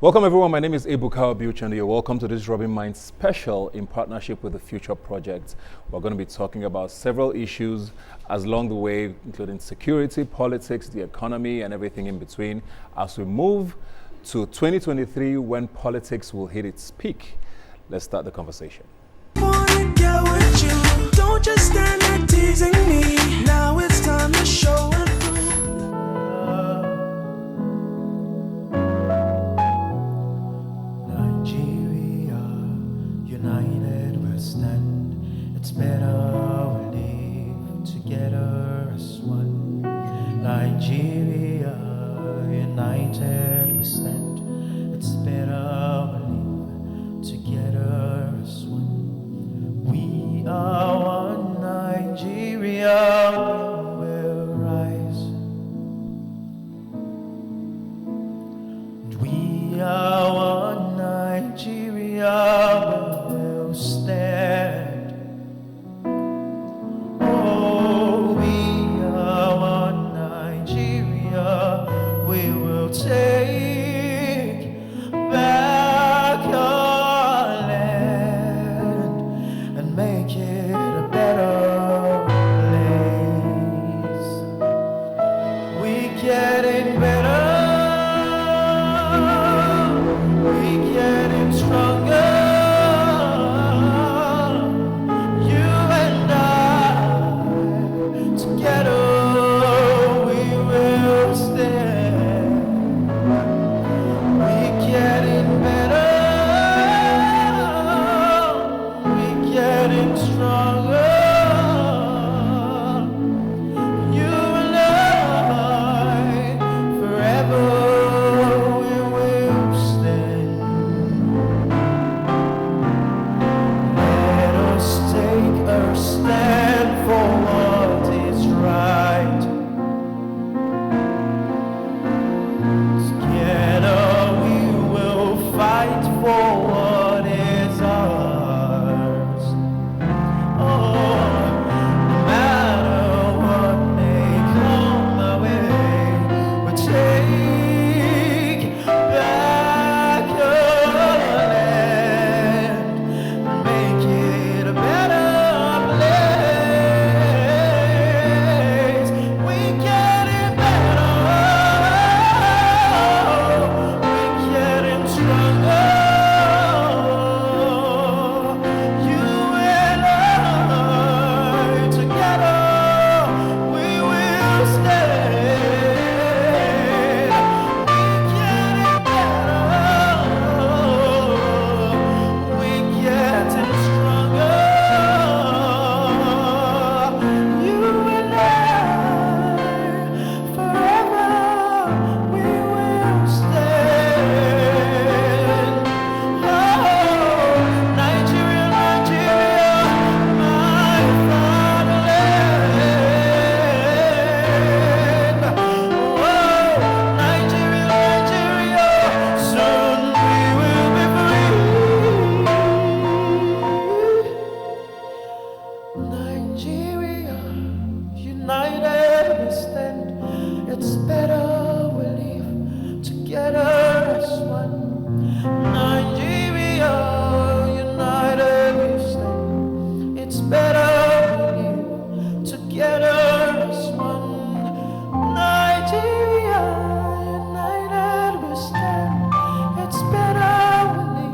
Welcome everyone, my name is Ebuka Obiuchi and you're welcome to this Robin Mind special in partnership with the Future Project. We're going to be talking about several issues along the way, including security, politics, the economy and everything in between as we move to 2023 when politics will hit its peak. Let's start the conversation. Wanna get with you. Don't just stand there teasing me. Now it's time to show and prove. Nigeria, united we'll stand. It's better we live together as one. Nigeria, united we stand. It's better we live together as one. We are one Nigeria, we will rise. We are one Nigeria, we will stand. Oh, we are one Nigeria, we will take back our land and make it a better place. We getting better. We getting stronger. You and I together we will stand. We getting better. We getting stronger. You and I forever we will stand. Let us take a stand for what is right. Together we will fight for what is ours. Oh, no matter what may come our way, we'll take back our land and make it a better place. We getting better. We getting stronger. You and I together we will stand. We getting better. We getting stronger. You and I forever we will stand. Oh, Nigeria, Nigeria, my fatherland. Oh, Nigeria, Nigeria, soon we will be free. Nigeria, united we stand. It's better we live together as one. Nigeria, united we stand. It's better we live together as one. Nigeria, united we stand. It's better we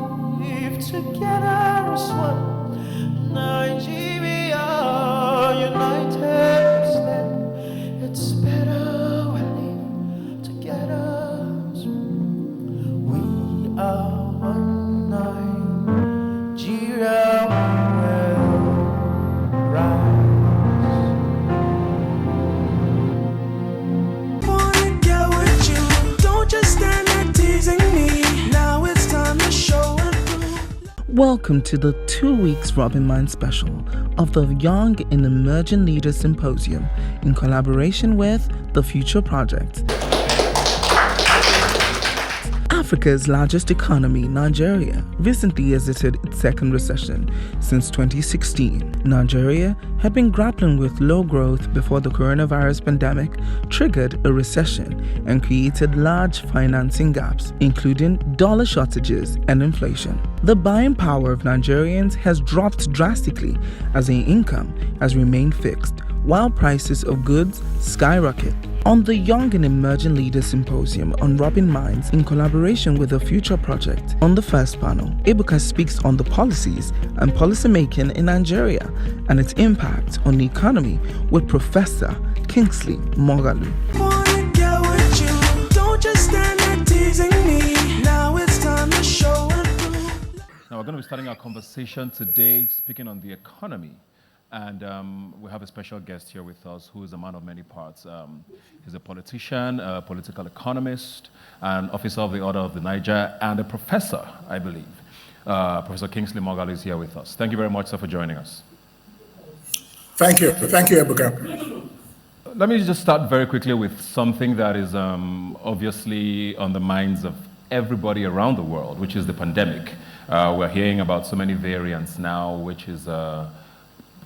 live together as one. Nigeria, united we stand. It's better we live together as one. We are one Nigeria, we will rise. Wanna get with you. Don't just stand there teasing me. Now it's time to show and prove. Welcome to the 2 weeks Robin Mind special of the Young and Emerging Leaders Symposium in collaboration with the Future Project. Africa's largest economy, Nigeria, recently exited its second recession since 2016. Nigeria had been grappling with low growth before the coronavirus pandemic triggered a recession and created large financing gaps, including dollar shortages and inflation. The buying power of Nigerians has dropped drastically as their income has remained fixed, while prices of goods skyrocket. On the Young and Emerging Leaders Symposium on Rubbing Minds in collaboration with the Future Project, on the first panel, Ebuka speaks on the policies and policymaking in Nigeria and its impact on the economy with Professor Kingsley Moghalu. Wanna get with you. Don't just stand there teasing me. Now it's time to show and prove. Now, we're going to be starting our conversation today speaking on the economy. And we have a special guest here with us who is a man of many parts. He's a politician, a political economist, an officer of the Order of the Niger, and a professor, I believe. Professor Kingsley Moghalu is here with us. Thank you very much, sir, for joining us. Thank you. Thank you, Ebuka. Let me just start very quickly with something that is obviously on the minds of everybody around the world, which is the pandemic. We're hearing about so many variants now, which is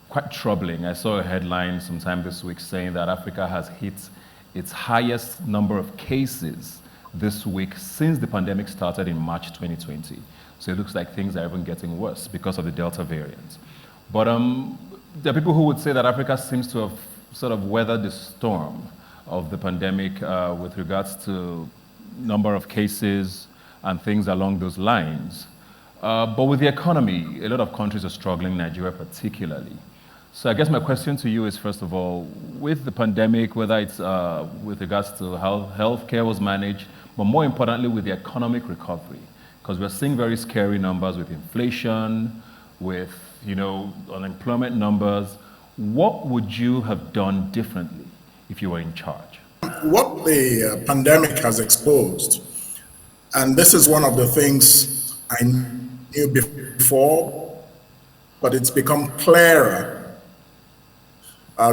quite troubling. I saw a headline sometime this week saying that Africa has hit its highest number of cases this week since the pandemic started in March 2020. So it looks like things are even getting worse because of the Delta variant. But there are people who would say that Africa seems to have sort of weathered the storm of the pandemic with regards to number of cases and things along those lines. But with the economy, a lot of countries are struggling, Nigeria particularly. So I guess my question to you is, first of all, with the pandemic, whether it's with regards to how healthcare was managed, but more importantly with the economic recovery, because we're seeing very scary numbers with inflation, with unemployment numbers. What would you have done differently if you were in charge? What the pandemic has exposed, and this is one of the things I knew before, but it's become clearer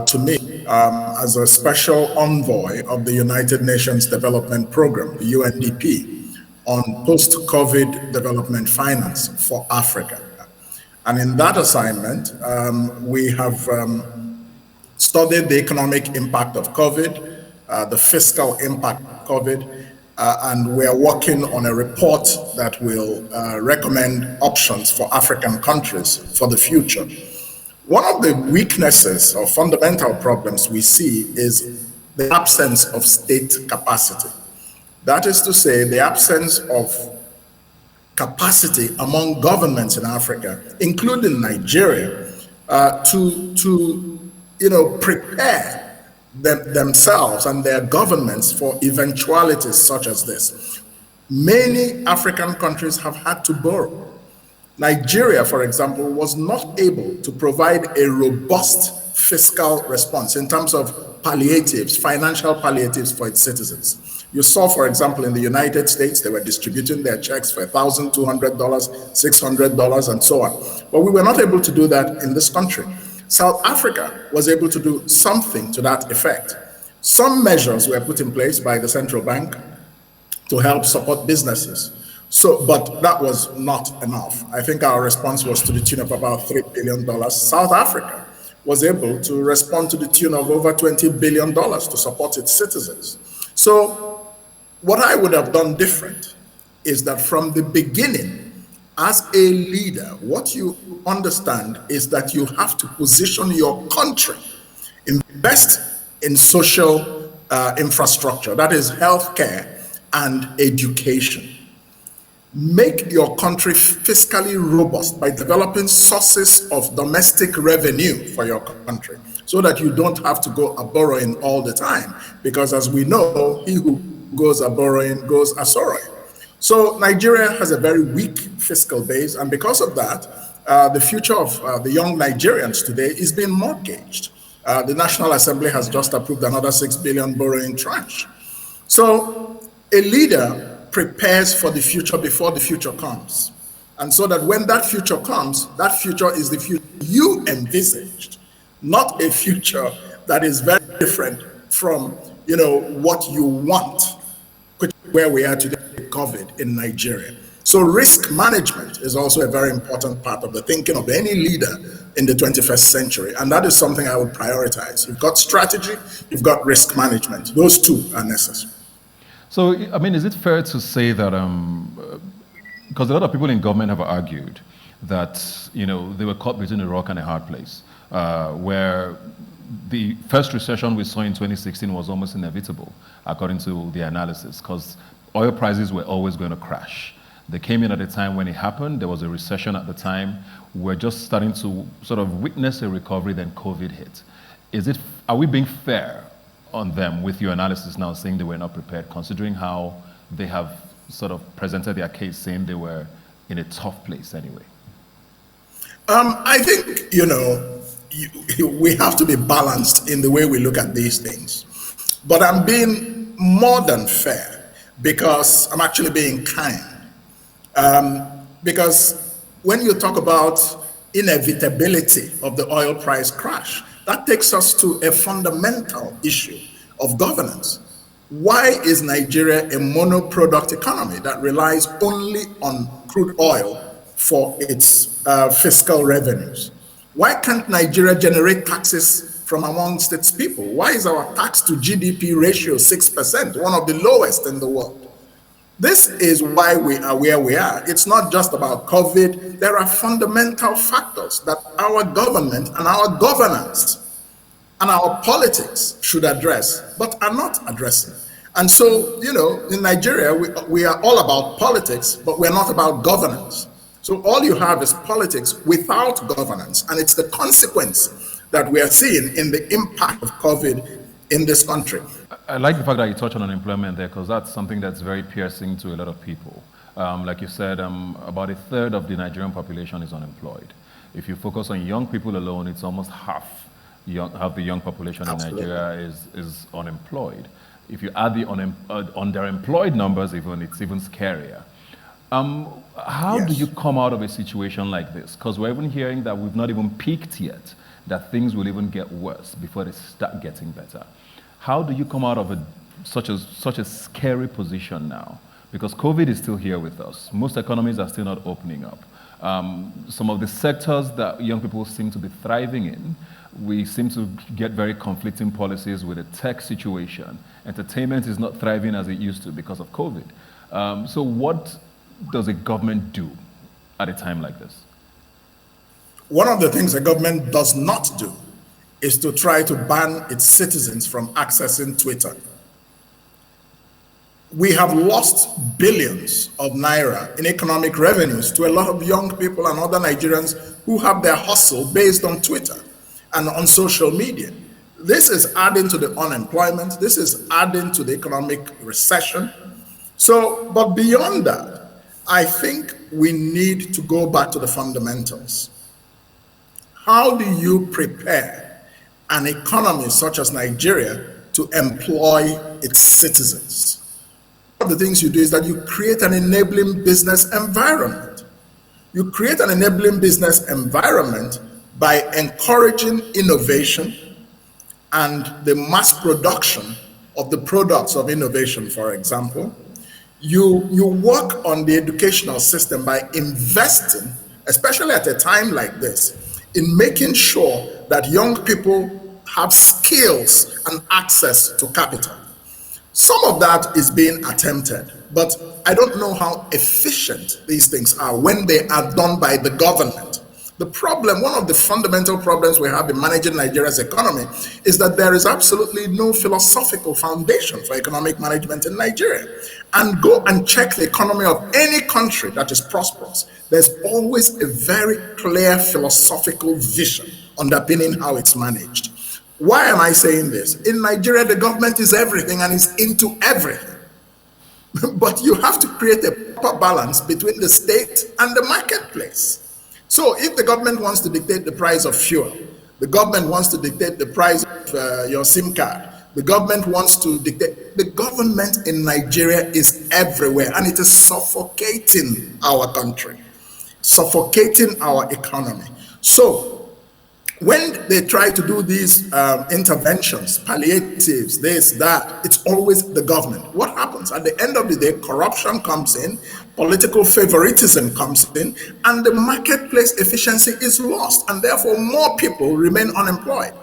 to me as a special envoy of the United Nations Development Program, the UNDP, on post-COVID development finance for Africa. And in that assignment, we have studied the economic impact of COVID, the fiscal impact of COVID, and we are working on a report that will recommend options for African countries for the future. One of the weaknesses or fundamental problems we see is the absence of state capacity. That is to say, the absence of capacity among governments in Africa, including Nigeria, to prepare themselves and their governments for eventualities such as this. Many African countries have had to borrow. Nigeria, for example, was not able to provide a robust fiscal response in terms of palliatives, financial palliatives for its citizens. You saw, for example, in the United States, they were distributing their checks for $1,200, $600, and so on. But we were not able to do that in this country. South Africa was able to do something to that effect. Some measures were put in place by the central bank to help support businesses. But that was not enough. I think our response was to the tune of about $3 billion. South Africa was able to respond to the tune of over $20 billion to support its citizens. So what I would have done different is that from the beginning, as a leader, what you understand is that you have to position your country, invest in social infrastructure, that is healthcare and education. Make your country fiscally robust by developing sources of domestic revenue for your country so that you don't have to go a-borrowing all the time. Because as we know, he who goes a-borrowing goes a-sorrowing. So Nigeria has a very weak fiscal base, and because of that, the future of the young Nigerians today is being mortgaged. The National Assembly has just approved another $6 billion borrowing tranche. So a leader prepares for the future before the future comes. And so that when that future comes, that future is the future you envisaged, not a future that is very different from what you want, where we are today, COVID in Nigeria. So risk management is also a very important part of the thinking of any leader in the 21st century. And that is something I would prioritize. You've got strategy, you've got risk management. Those two are necessary. So, I mean, is it fair to say that, because a lot of people in government have argued that, you know, they were caught between a rock and a hard place, where the first recession we saw in 2016 was almost inevitable, according to the analysis, because oil prices were always going to crash. They came in at a time when it happened. There was a recession at the time. We're just starting to sort of witness a recovery, then COVID hit. Are we being fair on them with your analysis now, saying they were not prepared, considering how they have sort of presented their case, saying they were in a tough place anyway? I think, you know, we have to be balanced in the way we look at these things. But I'm being more than fair because I'm actually being kind. Because when you talk about inevitability of the oil price crash, that takes us to a fundamental issue of governance. Why is Nigeria a monoproduct economy that relies only on crude oil for its fiscal revenues? Why can't Nigeria generate taxes from amongst its people? Why is our tax to GDP ratio 6%, one of the lowest in the world? This is why we are where we are. It's not just about COVID. There are fundamental factors that our government and our governance and our politics should address, but are not addressing. And so, you know, in Nigeria, we are all about politics, but we're not about governance. So all you have is politics without governance, and it's the consequence that we are seeing in the impact of COVID in this country. I like the fact that you touch on unemployment there, because that's something that's very piercing to a lot of people. Like you said, about a third of the Nigerian population is unemployed. If you focus on young people alone, it's almost half the young population Absolutely. in Nigeria is unemployed. If you add the underemployed numbers, it's even scarier. How do you come out of a situation like this? Because we're even hearing that we've not even peaked yet, that things will even get worse before they start getting better. How do you come out of such a scary position now? Because COVID is still here with us. Most economies are still not opening up. Some of the sectors that young people seem to be thriving in, we seem to get very conflicting policies with the tech situation. Entertainment is not thriving as it used to because of COVID. So what does a government do at a time like this? One of the things the government does not do is to try to ban its citizens from accessing Twitter. We have lost billions of naira in economic revenues to a lot of young people and other Nigerians who have their hustle based on Twitter and on social media. This is adding to the unemployment. This is adding to the economic recession. So, but beyond that, I think we need to go back to the fundamentals. How do you prepare an economy such as Nigeria to employ its citizens? One of the things you do is that you create an enabling business environment. You create an enabling business environment by encouraging innovation and the mass production of the products of innovation, for example. You work on the educational system by investing, especially at a time like this, in making sure that young people have skills and access to capital. Some of that is being attempted, but I don't know how efficient these things are when they are done by the government. The problem, one of the fundamental problems we have in managing Nigeria's economy is that there is absolutely no philosophical foundation for economic management in Nigeria. And go and check the economy of any country that is prosperous. There's always a very clear philosophical vision underpinning how it's managed. Why am I saying this? In Nigeria, the government is everything and is into everything. But you have to create a proper balance between the state and the marketplace. So if the government wants to dictate the price of fuel, the government wants to dictate the price of your SIM card, the government wants to dictate, the government in Nigeria is everywhere and it is suffocating our country, suffocating our economy. So When they try to do these interventions, palliatives, this, that, it's always the government. What happens? At the end of the day, corruption comes in, political favoritism comes in, and the marketplace efficiency is lost, and therefore more people remain unemployed.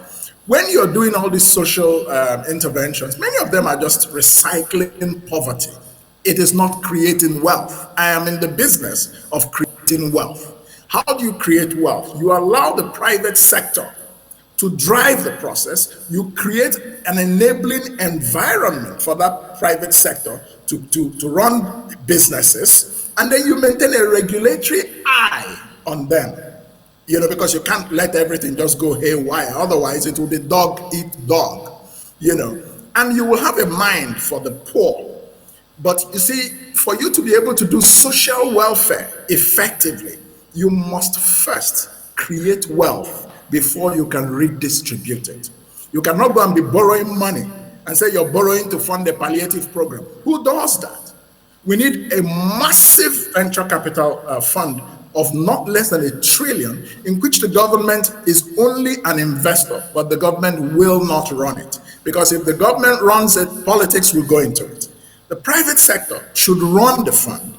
When you're doing all these social interventions, many of them are just recycling poverty. It is not creating wealth. I am in the business of creating wealth. How do you create wealth? You allow the private sector to drive the process. You create an enabling environment for that private sector to run businesses, and then you maintain a regulatory eye on them. Because you can't let everything just go haywire. Otherwise, it will be dog eat dog, and you will have a mind for the poor. But you see, for you to be able to do social welfare effectively, you must first create wealth before you can redistribute it. You cannot go and be borrowing money and say you're borrowing to fund a palliative program. Who does that? We need a massive venture capital fund of not less than $1 trillion, in which the government is only an investor, but the government will not run it. Because if the government runs it, politics will go into it. The private sector should run the fund,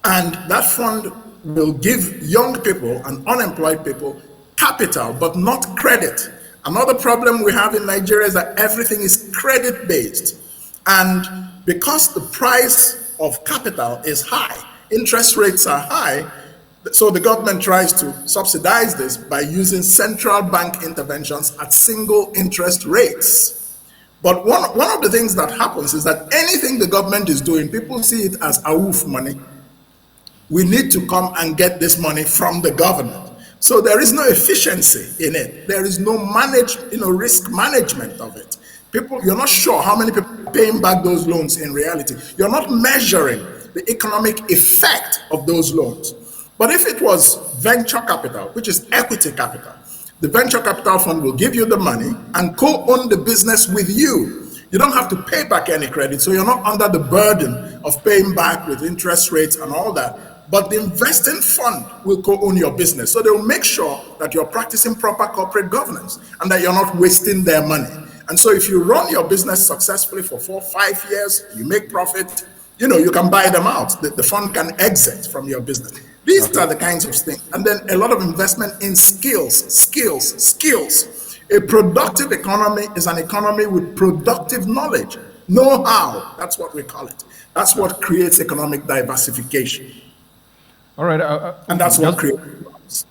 and that fund will give young people and unemployed people capital, but not credit. Another problem we have in Nigeria is that everything is credit based. And because the price of capital is high, interest rates are high, so the government tries to subsidize this by using central bank interventions at single interest rates. But one of the things that happens is that anything the government is doing, people see it as AWOOF money. We need to come and get this money from the government. So there is no efficiency in it. There is no risk management of it. You're not sure how many people are paying back those loans in reality. You're not measuring the economic effect of those loans. But if it was venture capital, which is equity capital, the venture capital fund will give you the money and co-own the business with you. You don't have to pay back any credit, so you're not under the burden of paying back with interest rates and all that. But the investing fund will co-own your business. So they will make sure that you're practicing proper corporate governance and that you're not wasting their money. And so if you run your business successfully for 4 or 5 years, you make profit, you can buy them out. The fund can exit from your business. These are the kinds of things. And then a lot of investment in skills. A productive economy is an economy with productive knowledge, know-how. That's what we call it. That's what creates economic diversification. All right. And that's what creates.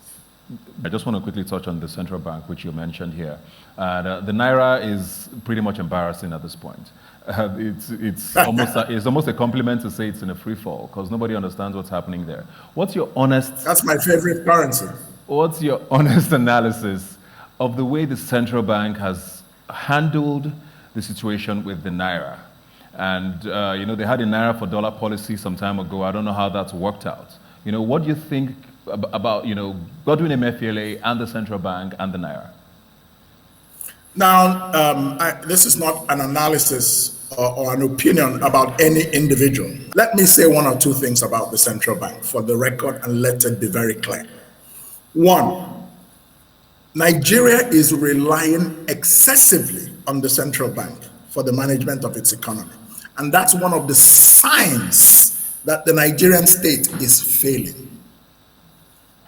I just want to quickly touch on the central bank, which you mentioned here. The Naira is pretty much embarrassing at this point. It's almost a compliment to say it's in a free fall, because nobody understands what's happening there. What's your honest... That's my favorite currency. What's your honest analysis of the way the central bank has handled the situation with the Naira? And, they had a Naira for dollar policy some time ago. I don't know how that's worked out. What do you think about, Godwin Emefiele and the central bank and the Naira? Now, this is not an analysis or an opinion about any individual. Let me say one or two things about the central bank for the record, and let it be very clear. One, Nigeria is relying excessively on the central bank for the management of its economy. And that's one of the signs that the Nigerian state is failing.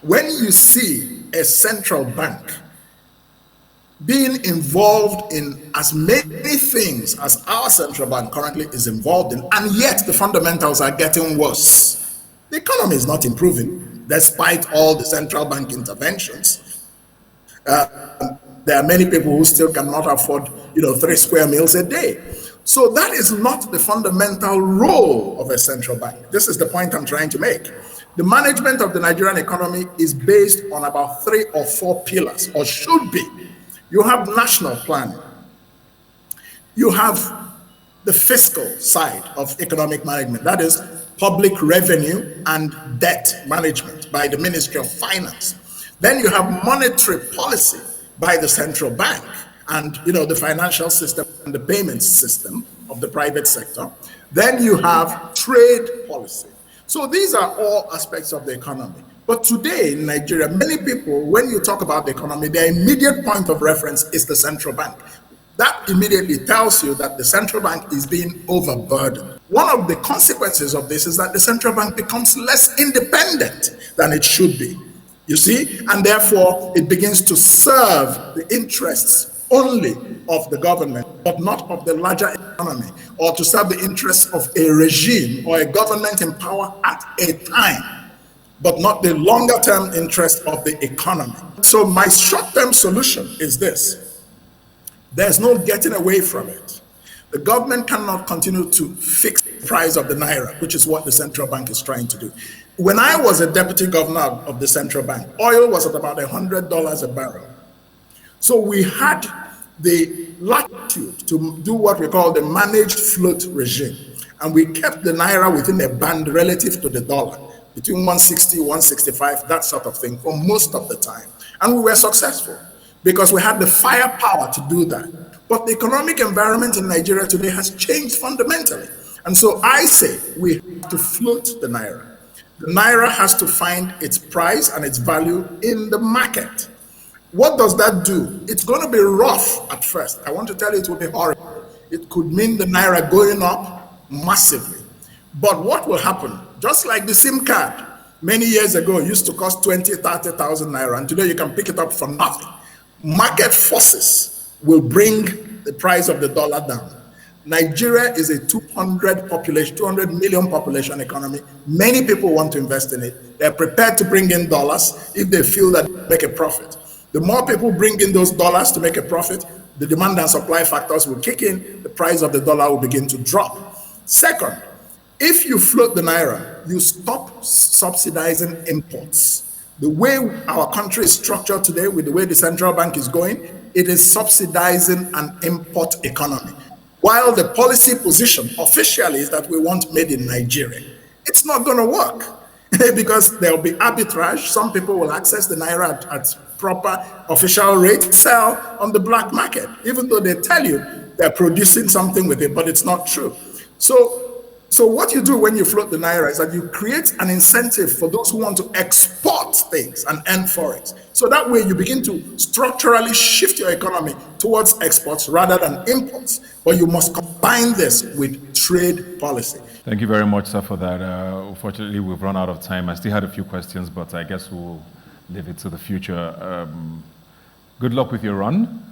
When you see a central bank being involved in as many things as our central bank currently is involved in, and yet the fundamentals are getting worse, the economy is not improving despite all the central bank interventions. There are many people who still cannot afford 3 square meals a day. So that is not the fundamental role of a central bank. This is the point I'm trying to make. The management of the Nigerian economy is based on about 3 or 4 pillars, or should be. You have national planning. You have the fiscal side of economic management, that is public revenue and debt management by the Ministry of Finance. Then you have monetary policy by the central bank and the financial system and the payment system of the private sector. Then you have trade policy. So these are all aspects of the economy. But today in Nigeria, many people, when you talk about the economy, their immediate point of reference is the central bank. That immediately tells you that the central bank is being overburdened. One of the consequences of this is that the central bank becomes less independent than it should be. You see? And therefore, it begins to serve the interests only of the government, but not of the larger economy, or to serve the interests of a regime or a government in power at a time, but not the longer term interest of the economy. So my short-term solution is this. There's no getting away from it. The government cannot continue to fix the price of the naira, which is what the central bank is trying to do. When I was a deputy governor of the central bank, oil was at about $100 a barrel. So we had the latitude to do what we call the managed float regime. And we kept the naira within a band relative to the dollar, between 160, 165, that sort of thing, for most of the time. And we were successful because we had the firepower to do that. But the economic environment in Nigeria today has changed fundamentally. And so I say we have to float the naira. The naira has to find its price and its value in the market. What does that do? It's going to be rough at first. I want to tell you it will be horrible. It could mean the naira going up massively. But what will happen? Just like the SIM card many years ago used to cost 20, 30,000 naira, and today you can pick it up for nothing. Market forces will bring the price of the dollar down. Nigeria is a 200 million population economy. Many people want to invest in it. They're prepared to bring in dollars if they feel that they make a profit. The more people bring in those dollars to make a profit, the demand and supply factors will kick in, the price of the dollar will begin to drop. Second, if you float the naira, you stop subsidizing imports. The way our country is structured today, with the way the central bank is going, it is subsidizing an import economy. While the policy position officially is that we want made in Nigeria, it's not going to work because there will be arbitrage. Some people will access the naira at proper official rate, sell on the black market, even though they tell you they're producing something with it, but it's not true. So what you do when you float the naira is that you create an incentive for those who want to export things and earn forex. So that way you begin to structurally shift your economy towards exports rather than imports. But you must combine this with trade policy. Thank you very much, sir, for that. Unfortunately, we've run out of time. I still had a few questions, but I guess we'll leave it to the future. Good luck with your run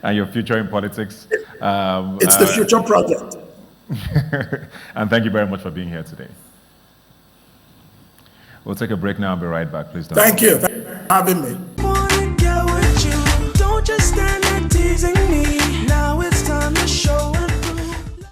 and your future in politics. It's the future project. And thank you very much for being here today. We'll take a break now and be right back. Please don't. Thank you for having me.